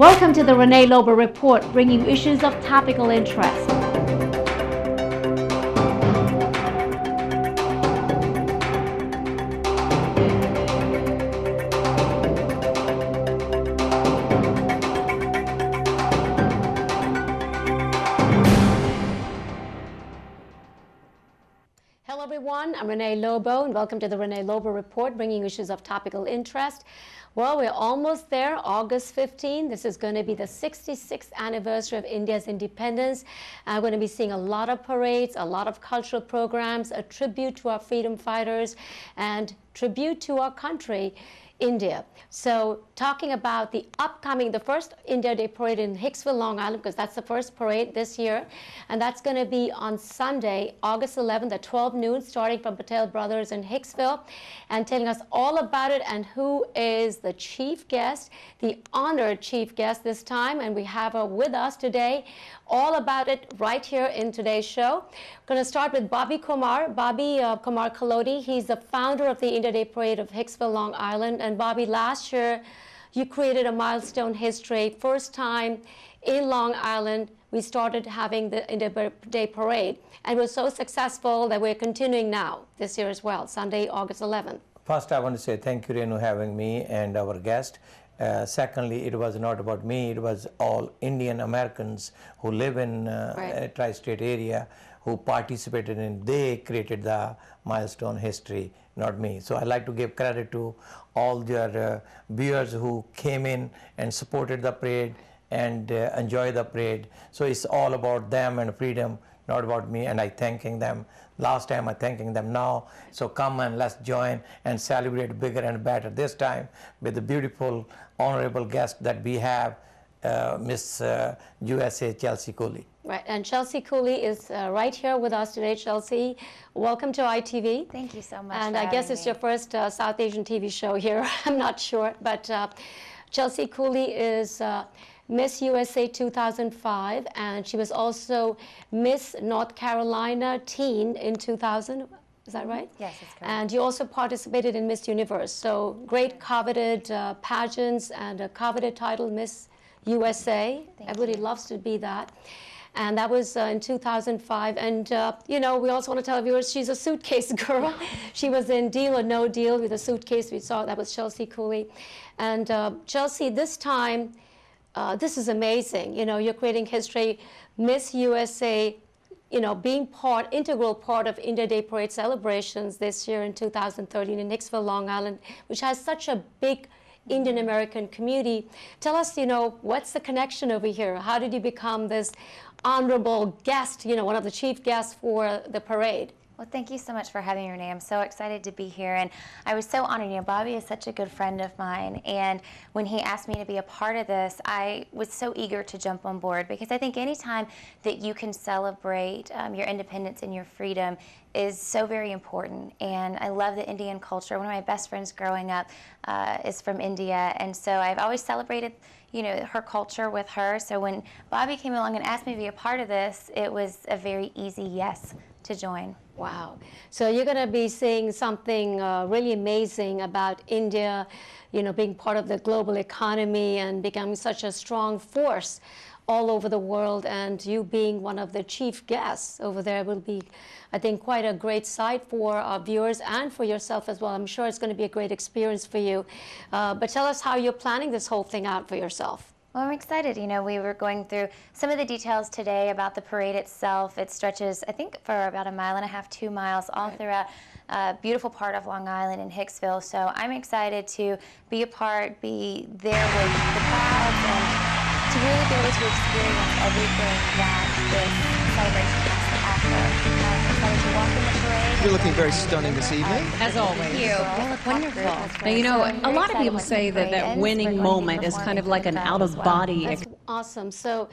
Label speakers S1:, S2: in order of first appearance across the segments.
S1: Welcome to the Renee Lobo Report, bringing issues of topical interest. Hello everyone, I'm Renee Lobo and welcome to the Renee Lobo Report, bringing issues of topical interest. Well, we're almost there, August 15. This is going to be the 66th anniversary of India's independence. We're going to be seeing a lot of parades, a lot of cultural programs, a tribute to our freedom fighters, and tribute to our country, India. So talking about the first India Day parade in Hicksville, Long Island, because that's the first parade this year. And that's going to be on Sunday, August 11th at 12 noon, starting from Patel Brothers in Hicksville. And telling us all about it and who is the chief guest, the honored chief guest this time. And we have her with us today. All about it right here in today's show. We're going to start with Bobby Kumar. Bobby Kumar Kalodi, he's the founder of the India Day Parade of Hicksville, Long Island. And Bobby, last year you created a milestone history. First time in Long Island we started having the India Day Parade. And it was so successful that we're continuing now this year as well, Sunday, August 11th.
S2: First, I want to say thank you, Renu, having me and our guest. Secondly, it was not about me, it was all Indian Americans who live in tri-state area who participated in, they created the milestone history, not me. So I like to give credit to all their viewers who came in and supported the parade and enjoy the parade. So it's all about them and freedom, not about me, and I thanking them. Last time I thanking them now. So come and let's join and celebrate bigger and better this time with the beautiful, honorable guest that we have, Miss USA Chelsea Cooley.
S1: Right, and Chelsea Cooley is right here with us today. Chelsea, welcome to ITV.
S3: Thank you so much.
S1: And I guess it's your first South Asian TV show here. I'm not sure, but Chelsea Cooley is Miss USA 2005, and she was also Miss North Carolina Teen in 2000. Is that right?
S3: Yes, that's correct.
S1: And you also participated in Miss Universe. So great coveted pageants and a coveted title, Miss USA. Everybody loves to be that. And that was in 2005. And, you know, we also want to tell viewers she's a suitcase girl. She was in Deal or No Deal with a suitcase. We saw that was Chelsea Cooley. And Chelsea, this time, this is amazing. You know, you're creating history. Miss USA, you know, being integral part of India Day Parade celebrations this year in 2013 in Hicksville, Long Island, which has such a big Indian American community. Tell us, you know, what's the connection over here? How did you become this honorable guest, you know, one of the chief guests for the parade?
S3: Well, thank you so much for having me, Renee. I'm so excited to be here, and I was so honored. You know, Bobby is such a good friend of mine, and when he asked me to be a part of this, I was so eager to jump on board, because I think anytime that you can celebrate your independence and your freedom is so very important. And I love the Indian culture. One of my best friends growing up is from India, and so I've always celebrated, you know, her culture with her. So when Bobby came along and asked me to be a part of this, it was a very easy yes to join.
S1: Wow. So you're going to be seeing something really amazing about India, you know, being part of the global economy and becoming such a strong force all over the world, and you being one of the chief guests over there will be, I think, quite a great sight for our viewers and for yourself as well. I'm sure it's going to be a great experience for you. But tell us how you're planning this whole thing out for yourself.
S3: Well, I'm excited. You know, we were going through some of the details today about the parade itself. It stretches, I think, for about 1.5 miles, 2 miles, all throughout a beautiful part of Long Island in Hicksville. So I'm excited to be a part, be there with the crowds, and to really be able to experience everything that this celebration has to offer. I'm excited to walk in the parade.
S4: You're looking very stunning this evening.
S5: As always.
S3: Thank you.
S5: You look wonderful.
S3: Right.
S5: Now, you know,
S3: So I'm
S5: a
S3: very
S5: lot of
S3: excited
S5: people
S3: when
S5: say
S3: the
S5: that
S3: parade
S5: that
S3: ends.
S5: winning
S3: We're going to be
S5: moment is kind
S3: performing
S5: of like an
S3: with them as well.
S5: out-of-body
S1: That's awesome. So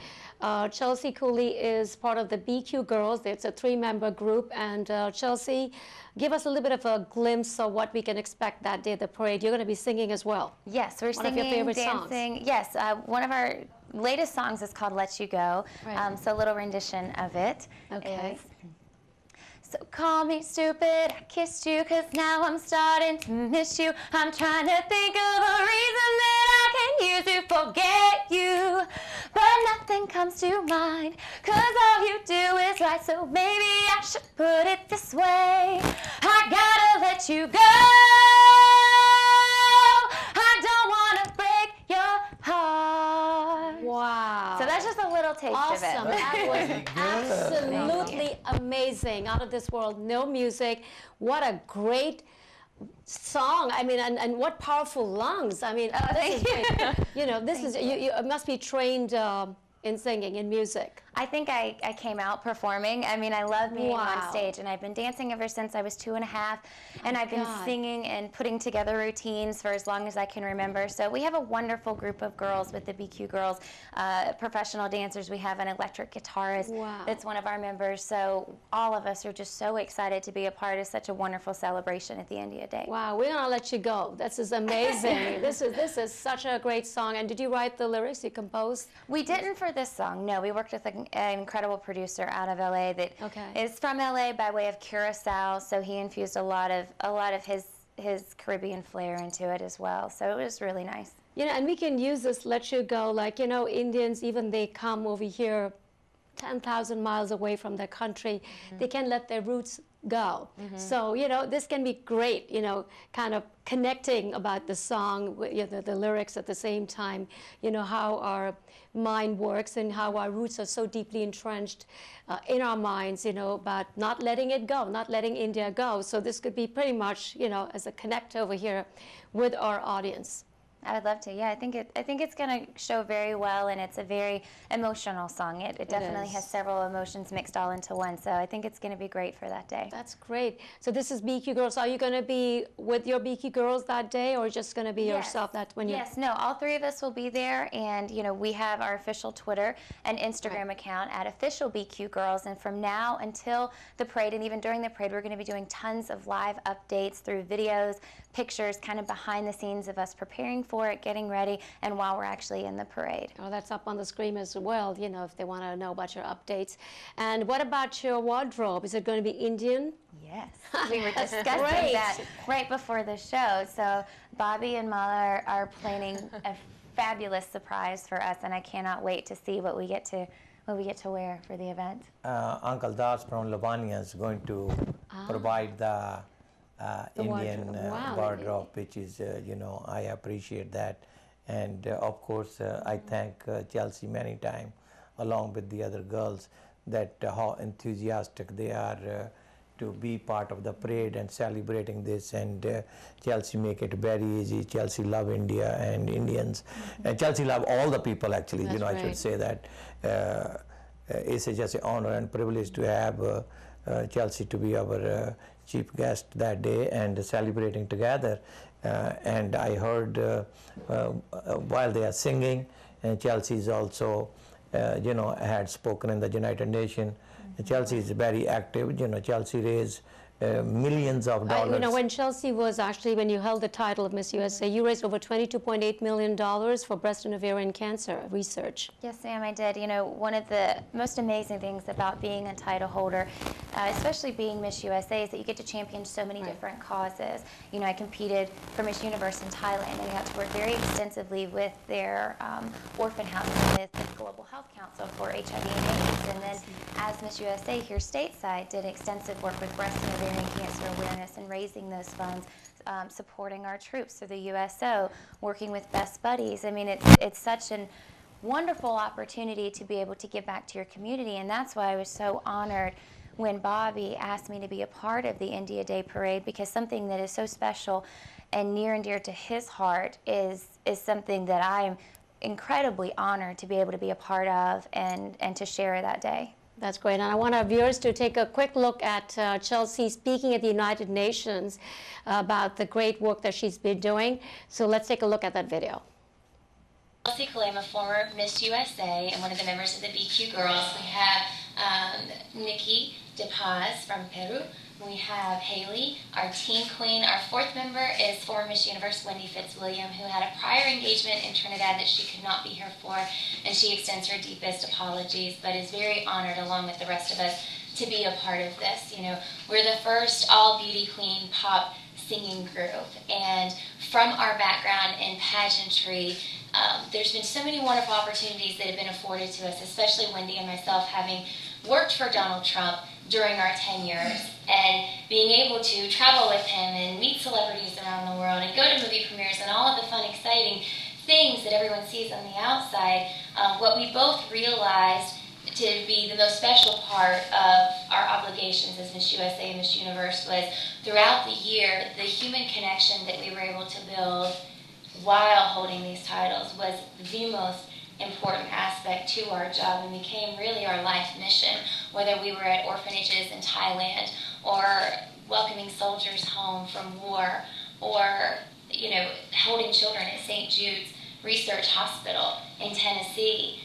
S1: Chelsea Cooley is part of the BQ Girls. It's a 3-member group. And Chelsea, give us a little bit of a glimpse of what we can expect that day at the parade. You're going to be singing as well.
S3: Yes, we're
S1: One of
S3: singing,
S1: your favorite
S3: dancing.
S1: songs.
S3: Yes, one of our latest songs is called Let You Go.
S1: Right.
S3: So a little rendition of it.
S1: Okay.
S3: Is, so call me stupid, I kissed you, 'cause now I'm starting to miss you. I'm trying to think of a reason that I can use to forget you. nothing comes to mind, 'cause all you do is right, so maybe I should put it this way. I gotta let you go. I don't wanna break your heart.
S1: Wow.
S3: So that's just a little taste of it.
S1: Awesome. That was
S2: Very good.
S1: absolutely amazing. Out of this world, no music. What a great song. I mean, and what powerful lungs. I mean, this is great. You know, this is, you must be trained in singing, in music.
S3: I think I came out performing. I mean, I love being
S1: Wow.
S3: on stage, and I've been dancing ever since I was 2.5, and I've been
S1: God.
S3: singing and putting together routines for as long as I can remember. So we have a wonderful group of girls with the BQ Girls, professional dancers. We have an electric guitarist
S1: Wow.
S3: that's one of our members. So all of us are just so excited to be a part of such a wonderful celebration at the India Day.
S1: Wow, we're gonna let you go. This is amazing. This is such a great song. And did you write the lyrics? You composed?
S3: We didn't for this song. No, we worked with an incredible producer out of LA that is from LA by way of Curacao. So he infused a lot of his Caribbean flair into it as well. So it was really nice.
S1: You know, and we can use this "Let You Go." Like, you know, Indians, even they come over here 10,000 miles away from their country, they can let their roots go. So, you know, this can be great, you know, kind of connecting about the song, you know, the lyrics at the same time, you know, how our mind works and how our roots are so deeply entrenched in our minds, you know, about not letting it go, not letting India go. So this could be pretty much, you know, as a connect over here with our audience.
S3: I would love to. Yeah, I think it's going to show very well, and it's a very emotional song. It definitely has several emotions mixed all into one. So I think it's going to be great for that day.
S1: That's great. So this is BQ Girls. Are you going to be with your BQ Girls that day, or just going to be yourself? That when you?
S3: Yes. No. All three of us will be there, and you know we have our official Twitter and Instagram account at official BQ Girls. And from now until the parade, and even during the parade, we're going to be doing tons of live updates through videos, pictures, kind of behind the scenes of us preparing for it, getting ready, and while we're actually in the parade.
S1: Oh, that's up on the screen as well, you know, if they want to know about your updates. And what about your wardrobe? Is it going to be Indian?
S3: Yes. We were discussing
S1: Great.
S3: that right before the show. So Bobby and Mala are planning a fabulous surprise for us, and I cannot wait to see what we get to wear for the event.
S2: Uncle Das from Lavanya is going to provide the Indian
S1: wardrobe. Wow.
S2: wardrobe, which is, you know, I appreciate that. And of course, I thank Chelsea many times, along with the other girls, that how enthusiastic they are to be part of the parade and celebrating this. And Chelsea make it very easy. Chelsea love India and Indians. And Chelsea love all the people, actually.
S1: That's
S2: you know,
S1: right.
S2: I should say that. It's just an honor and privilege to have Chelsea to be our chief guest that day and celebrating together. And I heard while they are singing, and Chelsea is also, you know, had spoken in the United Nations. Chelsea is very active. You know, Chelsea raised millions of dollars.
S1: You know, when Chelsea was actually, when you held the title of Miss USA, you raised over $22.8 million for breast and ovarian cancer research.
S3: Yes, Sam, I did. You know, one of the most amazing things about being a title holder, especially being Miss USA, is that you get to champion so many different causes. You know, I competed for Miss Universe in Thailand, and I got to work very extensively with their orphan house with the Global Health Council for HIV and AIDS. And then as Miss USA here stateside, did extensive work with breast and ovarian cancer awareness and raising those funds, supporting our troops through the USO, working with Best Buddies. I mean, it's such a wonderful opportunity to be able to give back to your community, and that's why I was so honored when Bobby asked me to be a part of the India Day Parade, because something that is so special and near and dear to his heart is something that I am incredibly honored to be able to be a part of and to share that day.
S1: That's great. And I want our viewers to take a quick look at Chelsea speaking at the United Nations about the great work that she's been doing. So let's take a look at that video.
S4: Chelsea Kalema, former Miss USA and one of the members of the BQ Girls. We have Nikki De Paz from Peru. We have Haley, our teen queen. Our fourth member is former Miss Universe Wendy Fitzwilliam, who had a prior engagement in Trinidad that she could not be here for, and she extends her deepest apologies, but is very honored, along with the rest of us, to be a part of this. You know, we're the first all beauty queen pop singing group, and from our background in pageantry, there's been so many wonderful opportunities that have been afforded to us, especially Wendy and myself having worked for Donald Trump during our 10 years and being able to travel with him and meet celebrities around the world and go to movie premieres and all of the fun, exciting things that everyone sees on the outside. What we both realized to be the most special part of our obligations as Miss USA and Miss Universe was throughout the year, the human connection that we were able to build while holding these titles was the most important aspect to our job and became really our life mission, whether we were at orphanages in Thailand or welcoming soldiers home from war or, holding children at St. Jude's Research Hospital in Tennessee.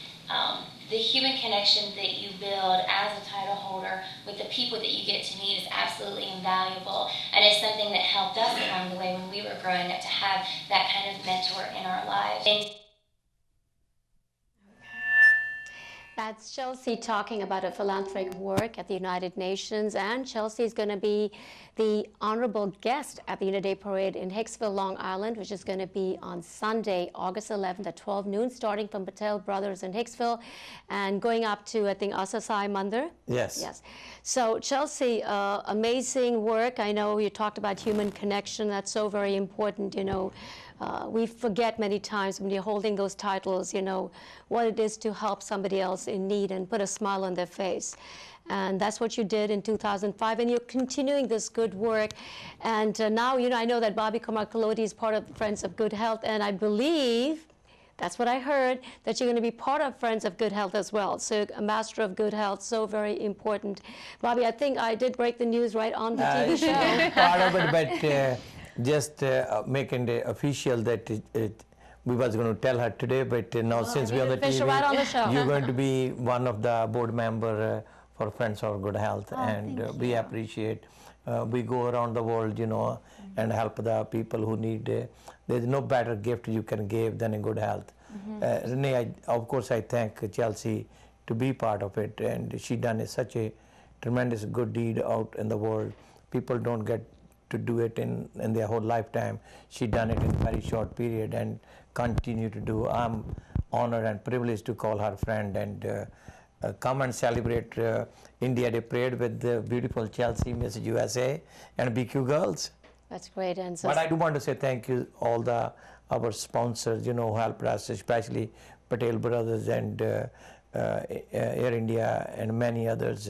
S4: The human connection that you build as a title holder with the people that you get to meet is absolutely invaluable, and it's something that helped us along the way when we were growing up to have that kind of mentor in our lives.
S1: That's Chelsea talking about her philanthropic work at the United Nations, and Chelsea is going to be the honorable guest at the Unity Day Parade in Hicksville, Long Island, which is going to be on Sunday, August 11th at 12 noon, starting from Patel Brothers in Hicksville and going up to, I think, Asasai Mandir.
S2: Yes.
S1: Yes. So, Chelsea, amazing work. I know you talked about human connection. That's so very important, we forget many times when you're holding those titles, what it is to help somebody else in need and put a smile on their face. And that's what you did in 2005, and you're continuing this good work. And now, I know that Bobby Kumar Kalodi is part of Friends of Good Health, and I believe, that's what I heard, that you're going to be part of Friends of Good Health as well. So a Master of Good Health, so very important. Bobby, I think I did break the news right on the TV show.
S2: Part of it, but just making it official that we was going to tell her today, but now since we're on the TV,
S1: right on the show.
S2: You're going to be one of the board member for Friends of Good Health, and we appreciate. We go around the world, and help the people who need. There's no better gift you can give than a good health. Renee, of course, I thank Chelsea to be part of it, and she done such a tremendous good deed out in the world. People don't get to do it in their whole lifetime. She done it in a very short period and continue to do. I'm honored and privileged to call her friend and come and celebrate India Day Parade with the beautiful Chelsea, Miss USA, and BQ girls.
S1: That's great. And so
S2: but I do want to say thank you all our sponsors, who helped us, especially Patel Brothers and Air India and many others.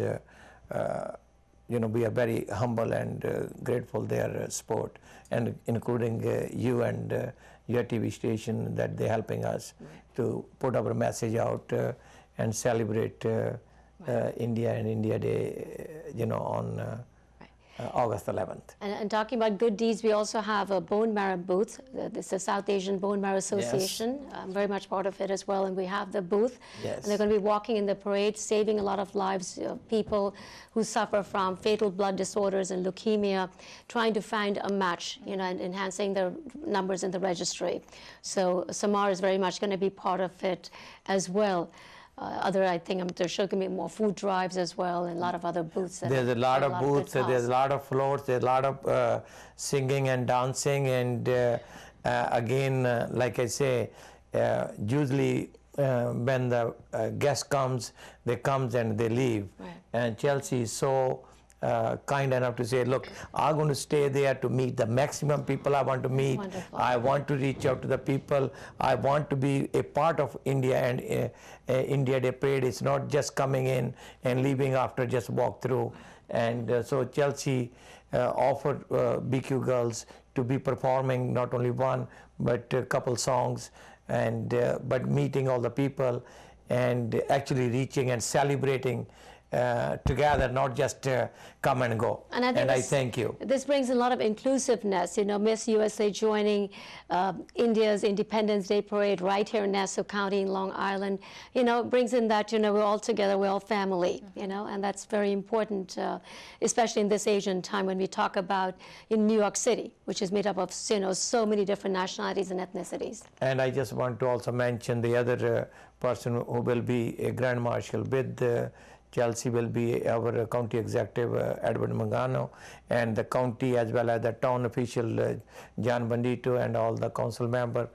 S2: We are very humble and grateful their support, and including you and your TV station that they're helping us to put our message out and celebrate India and India Day, on August 11th.
S1: And talking about good deeds, we also have a bone marrow booth. This is the South Asian Bone Marrow Association.
S2: Yes.
S1: I'm very much part of it as well, and we have the booth.
S2: Yes.
S1: And they're going to be walking in the parade, saving a lot of lives of people who suffer from fatal blood disorders and leukemia, trying to find a match, and enhancing the numbers in the registry. So Samar is very much going to be part of it as well. I think there's going to be more food drives as well, and a lot of other booths.
S2: There's a lot of booths, there's a lot of floats, there's a lot of singing and dancing, and again, like I say, usually when the guest comes, they come and they leave.
S1: Right.
S2: And Chelsea is so kind enough to say, look, I'm going to stay there to meet the maximum people I want to meet.
S1: Wonderful.
S2: I want to reach out to the people. I want to be a part of India, and India Day Parade. It's not just coming in and leaving after just walk through. And so Chelsea offered BQ girls to be performing not only one but a couple songs, and but meeting all the people and actually reaching and celebrating together, not just come and go.
S1: And I
S2: thank you.
S1: This brings a lot of inclusiveness. Miss USA joining India's Independence Day Parade right here in Nassau County in Long Island, brings in that, we're all together, we're all family, and that's very important, especially in this Asian time when we talk about in New York City, which is made up of, so many different nationalities and ethnicities.
S2: And I just want to also mention the other person who will be a Grand Marshal with Chelsea will be our county executive, Edward Mangano, and the county as well as the town official, John Bandito, and all the council member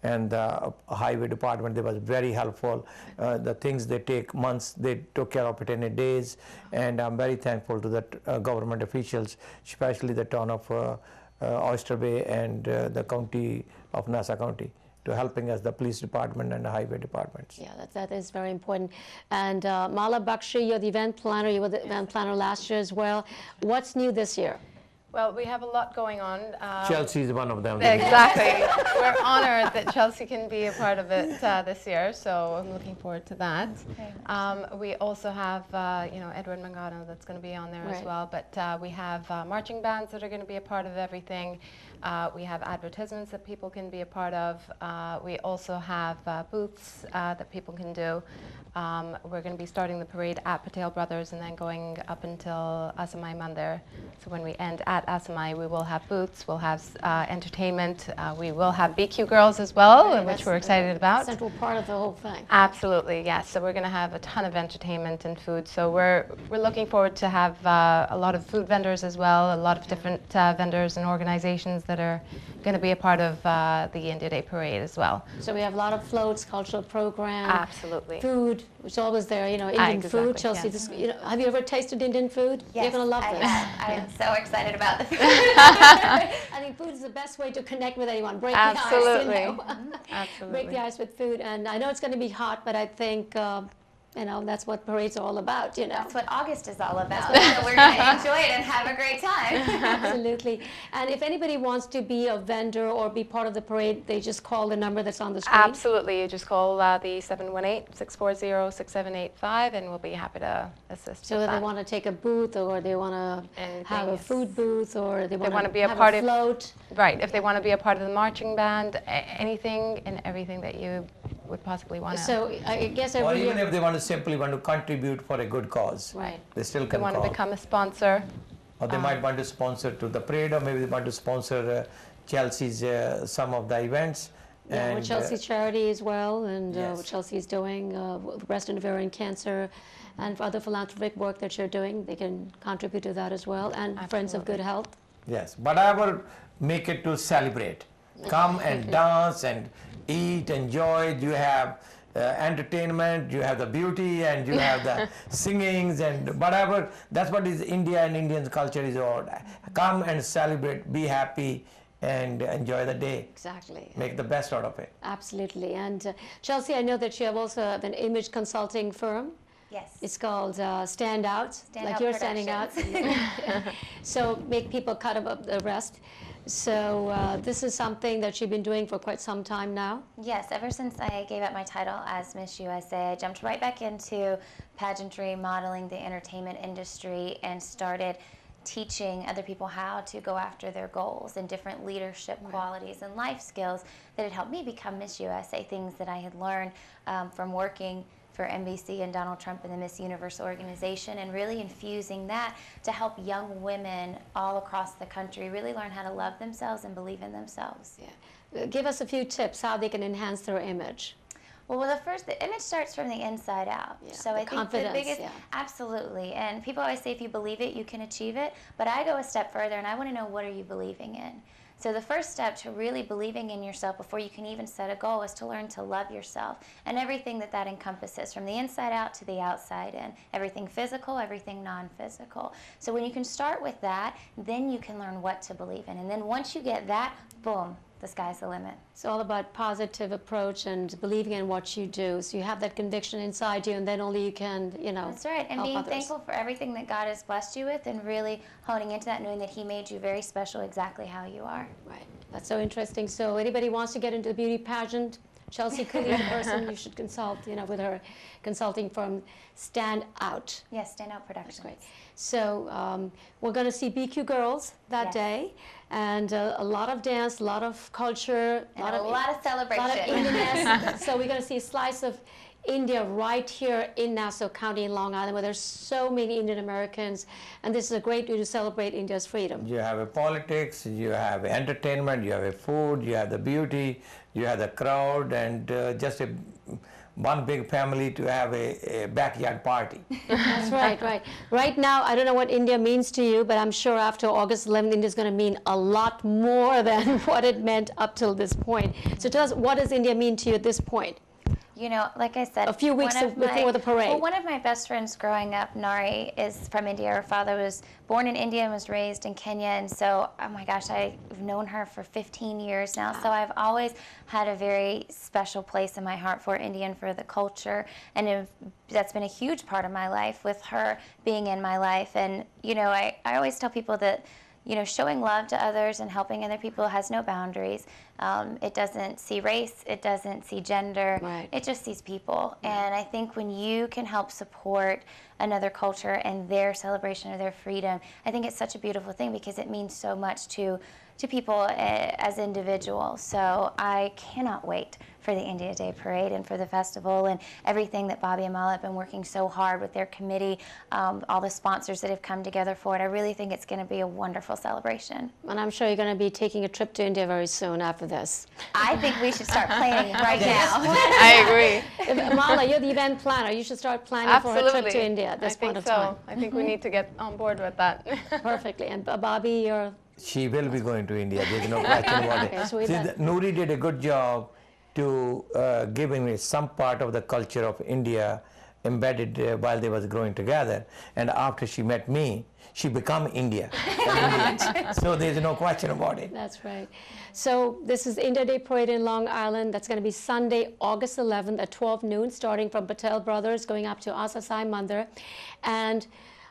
S2: and the highway department, they was very helpful. The things they take months, they took care of it in days, and I'm very thankful to the government officials, especially the town of Oyster Bay and the county of Nassau County, to helping us, the police department and the highway departments.
S1: Yeah, that is very important. And Mala Bakshi, you're the event planner. You were the event planner last year as well. What's new this year?
S5: Well, we have a lot going on.
S2: Chelsea is one of them.
S5: Exactly. We're honored that Chelsea can be a part of it this year, so I'm looking forward to that. We also have, Edward Mangano that's going to be on there as well, but we have marching bands that are going to be a part of everything. We have advertisements that people can be a part of. We also have booths that people can do. We're going to be starting the parade at Patel Brothers and then going up until Asamai Mandir. So when we end at Asamai, we will have booths, we'll have entertainment, we will have BQ Girls as well, which we're excited about.
S1: Central part of the whole thing.
S5: Absolutely, yes. So we're going to have a ton of entertainment and food. So we're looking forward to have a lot of food vendors as well, a lot of different vendors and organizations that are going to be a part of the India Day Parade as well.
S1: So we have a lot of floats, cultural program.
S5: Absolutely.
S1: Food, which is always there, Indian food. Chelsea,
S5: yes.
S1: Have you ever tasted Indian food?
S3: Yes,
S1: You're going to love
S3: I
S1: this.
S3: have. I am so excited about the food.
S1: I think food is the best way to connect with anyone. Break
S5: Absolutely.
S1: the ice,
S5: Absolutely.
S1: break the ice with food. And I know it's going to be hot, but I think, that's what parades are all about,
S3: That's what August is all about. So we're going to enjoy it and have a great time.
S1: Absolutely. And if anybody wants to be a vendor or be part of the parade, they just call the number that's on the screen.
S5: Absolutely. You just call the 718-640-6785 and we'll be happy to assist
S1: So
S5: with
S1: if
S5: that.
S1: they want to take a booth, or they want to have a
S5: Anything,
S1: food booth, or they want to
S5: be a
S1: have
S5: part
S1: a
S5: of-
S1: float.
S5: Right. If they want to be a part of the marching band, anything and everything that you would possibly want to.
S1: So I guess
S2: Or
S1: every
S2: even
S1: year,
S2: if they want to simply want to contribute for a good cause,
S1: right.
S2: they still
S5: they
S2: can
S5: want to
S2: call.
S5: become a sponsor.
S2: Or they might want to sponsor to the parade, or maybe they want to sponsor Chelsea's some of the events.
S1: Yeah, with Chelsea Charity as well, and
S2: yes.
S1: what Chelsea is doing with breast and ovarian cancer, and for other philanthropic work that you're doing, they can contribute to that as well, and Friends of Good Health.
S2: Yes, but I will make it to celebrate. Come and dance and eat, enjoy. You have entertainment, you have the beauty, and you have the singings and whatever. That's what is India and Indian culture is all. Come and celebrate, be happy, and enjoy the day.
S1: Exactly.
S2: Make the best out of it.
S1: Absolutely. And Chelsea, I know that you have also an image consulting firm.
S3: Yes.
S1: It's called Stand Out,
S3: Stand
S1: like
S3: Out
S1: you're standing out. So make people cut above the rest. So this is something that you've been doing for quite some time now.
S3: Yes, ever since I gave up my title as Miss USA, I jumped right back into pageantry, modeling, the entertainment industry, and started teaching other people how to go after their goals and different leadership qualities and life skills that had helped me become Miss USA, things that I had learned from working for NBC and Donald Trump and the Miss Universe organization, and really infusing that to help young women all across the country really learn how to love themselves and believe in themselves.
S1: Yeah. Give us a few tips how they can enhance their image.
S3: Well, the image starts from the inside out.
S1: Yeah,
S3: so
S1: the
S3: I think
S1: confidence,
S3: the biggest,
S1: yeah.
S3: absolutely. And people always say if you believe it, you can achieve it. But I go a step further, and I want to know, what are you believing in? So the first step to really believing in yourself before you can even set a goal is to learn to love yourself and everything that that encompasses, from the inside out to the outside in, everything physical, everything non-physical. So when you can start with that, then you can learn what to believe in. And then once you get that, boom, the sky's the limit.
S1: It's all about positive approach and believing in what you do. So you have that conviction inside you, and then only you can,
S3: That's right. And
S1: help
S3: being
S1: others.
S3: thankful for everything that God has blessed you with, and really honing into that, knowing that He made you very special exactly how you are.
S1: Right. That's so interesting. So anybody wants to get into the beauty pageant, Chelsea Cooley is the person you should consult, with her consulting firm, Stand Out.
S3: Yes, Stand Out Productions.
S1: Great. So we're going to see BQ Girls that
S3: Yes.
S1: day, and a lot of dance, a lot of culture,
S3: And a lot of celebration.
S1: A lot of Indianness. So we're going to see a slice of India right here in Nassau County in Long Island, where there's so many Indian Americans, and this is a great way to celebrate India's freedom.
S2: You have a politics, you have entertainment, you have a food, you have the beauty, you have the crowd, and just a one big family to have a backyard party.
S1: That's right, right. Right now, I don't know what India means to you, but I'm sure after August 11th, India is going to mean a lot more than what it meant up till this point. So tell us, what does India mean to you at this point?
S3: You know, like I said,
S1: a few weeks before the parade.
S3: Well, one of my best friends growing up, Nari, is from India. Her father was born in India and was raised in Kenya. And so, oh my gosh, I've known her for 15 years now. So I've always had a very special place in my heart for India and for the culture. And that's been a huge part of my life with her being in my life. And, you know, I always tell people that, you know, showing love to others and helping other people has no boundaries. It doesn't see race, it doesn't see gender,
S1: right.
S3: It just sees people. And I think when you can help support another culture and their celebration of their freedom, I think it's such a beautiful thing because it means so much to people as individuals. So I cannot wait for the India Day Parade and for the festival and everything that Bobby and Mala have been working so hard with their committee, all the sponsors that have come together for it. I really think it's going to be a wonderful celebration.
S1: And I'm sure you're going to be taking a trip to India very soon after this.
S3: I think we should start planning right now.
S5: I agree.
S1: Mala, you're the event planner. You should start planning for a trip to India at this point of time.
S5: I think we need to get on board with that.
S1: Perfectly. And Bobby, you're...
S2: She will be going to India. There's no question about it.
S1: Okay,
S2: Noori did a good job to giving me some part of the culture of India embedded while they was growing together. And after she met me, she become India. So there's no question about it.
S1: That's right. So this is India Day Parade in Long Island. That's going to be Sunday, August 11th at 12 noon, starting from Patel Brothers, going up to Asa Sai Mandir. And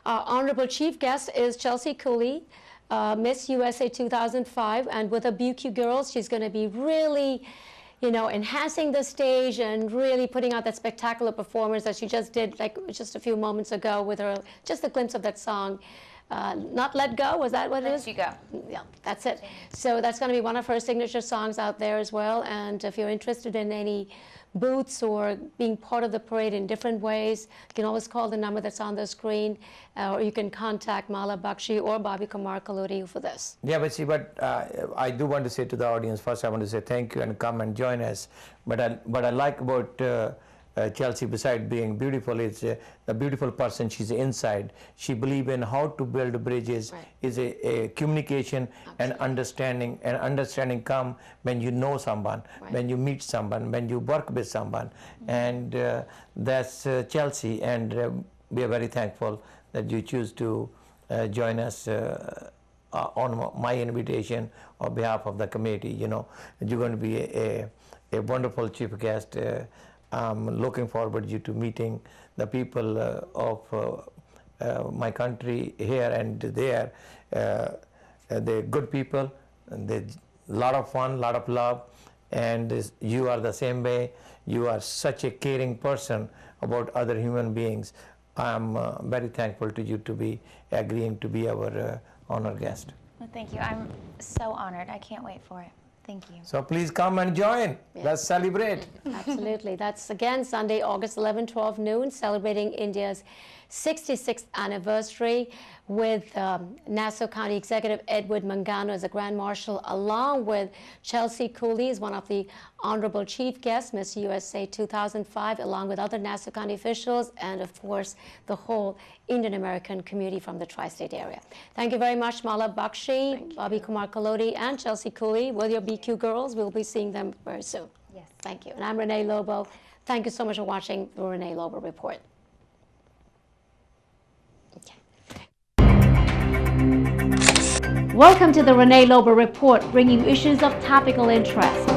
S1: our honorable chief guest is Chelsea Cooley, Miss USA 2005, and with the BQ Girls, she's going to be really, you know, enhancing the stage and really putting out that spectacular performance that she just did, like just a few moments ago with her, just a glimpse of that song. Not Let Go, was that what it is?
S3: Let You Go.
S1: Yeah, that's it. So that's going to be one of her signature songs out there as well. And if you're interested in any booths or being part of the parade in different ways, you can always call the number that's on the screen, or you can contact Mala Bakshi or Bobby Kumar Kaluri for this.
S2: Yeah, but see, I do want to say to the audience, first I want to say thank you and come and join us. But I like about Chelsea, besides being beautiful, is the beautiful person she's inside. She believes in how to build bridges, right. Is a communication. Absolutely. And understanding. And understanding come when you know someone, right. When you meet someone, when you work with someone. Mm-hmm. And that's Chelsea, and we are very thankful that you choose to join us on my invitation on behalf of the committee. You know, you're going to be a wonderful chief guest. I'm looking forward to meeting the people of my country here and there. They're good people, and they're a lot of fun, a lot of love, and you are the same way. You are such a caring person about other human beings. I'm very thankful to you to be agreeing to be our honored guest.
S3: Well, thank you. I'm so honored. I can't wait for it. Thank you.
S2: So please come and join. Yeah. Let's celebrate.
S1: Absolutely. That's again Sunday, August 11, 12 noon, celebrating India's 66th anniversary with Nassau County Executive Edward Mangano as a Grand Marshal, along with Chelsea Cooley as one of the honorable chief guests, Miss USA 2005, along with other Nassau County officials, and of course the whole Indian American community from the tri-state area. Thank you very much, Mala Bakshi, Bobby Kumar Kalodi, and Chelsea Cooley with your BQ Girls. We'll be seeing them very soon.
S3: Yes.
S1: Thank you. And I'm Renee Lobo. Thank you so much for watching the Renee Lobo Report. Welcome to the Renee Lobo Report, bringing issues of topical interest.